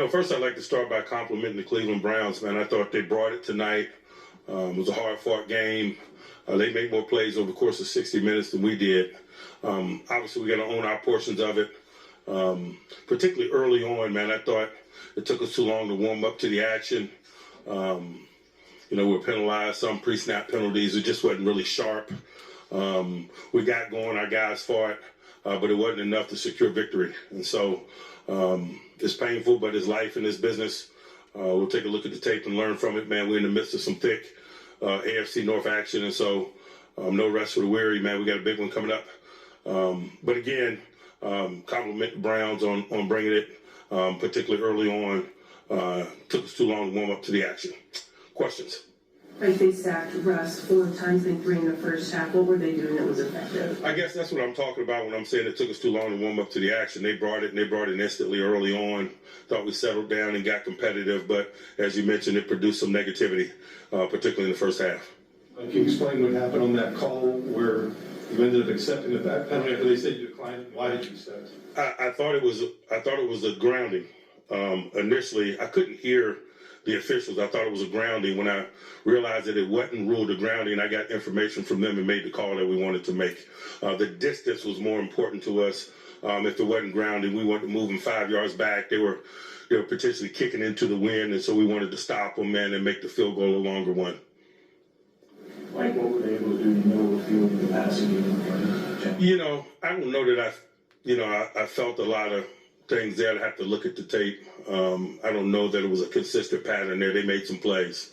First I'd like to start by complimenting the Cleveland Browns, man. I thought they brought it tonight. It was a hard-fought game. They made more plays over the course of 60 minutes than we did. Obviously, we got to own our portions of it, particularly early on, man. I thought it took us too long to warm up to the action. We were penalized, some pre-snap penalties. It just wasn't really sharp. We got going, our guys fought, but it wasn't enough to secure victory. And so it's painful, but it's life in this business. We'll take a look at the tape and learn from it, man. We're in the midst of some thick AFC North action, and so no rest for the weary, man. We got a big one coming up. But again, compliment the Browns on bringing it, particularly early on. Took us too long to warm up to the action. Questions? Right, they sacked Russ 4 times, they 3 in the first half. What were they doing that was effective? I guess that's what I'm talking about when I'm saying it took us too long to warm up to the action. They brought it instantly early on. Thought we settled down and got competitive, but as you mentioned, it produced some negativity, particularly in the first half. Can you explain what happened on that call where you ended up accepting the back penalty after they said you declined? Why did you accept? I thought it was a grounding. Initially, I couldn't hear the officials. I thought it was a grounding. When I realized that it wasn't ruled a grounding, I got information from them and made the call that we wanted to make. The distance was more important to us. If it wasn't grounding, we wanted to move them 5 yards back. They were potentially kicking into the wind, and so we wanted to stop them, man, and make the field goal a longer one. Like, what were they able to do in the middle of the field in the passing game? I don't know that I felt a lot of things there. I'd have to look at the tape. I don't know that it was a consistent pattern there. They made some plays.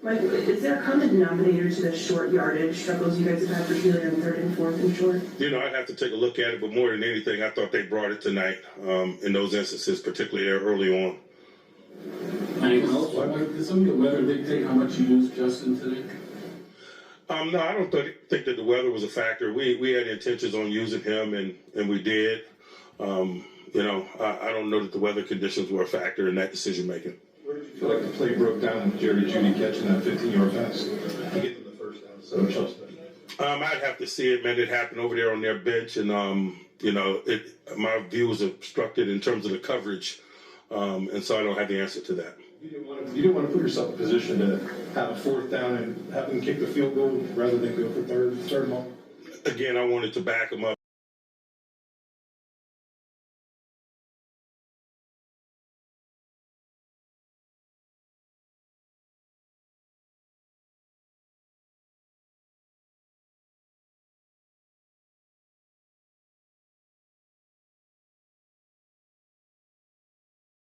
Mike, is there a common denominator to the short yardage struggles you guys have had, particularly on 3rd and 4th and short? I'd have to take a look at it, but more than anything, I thought they brought it tonight in those instances, particularly there early on. Anyone else? Did some of the weather dictate how much you used Justin today? No, I don't think that the weather was a factor. We had intentions on using him, and we did. I don't know that the weather conditions were a factor in that decision making. Where did you feel like the play broke down with Jerry Jeudy catching that 15-yard pass to get to the first down? So I'd have to see it, man. It happened over there on their bench, and my view was obstructed in terms of the coverage, and so I don't have the answer to that. You didn't want to put yourself in a position to have a 4th down and have them kick the field goal rather than go for third moment? Again, I wanted to back them up.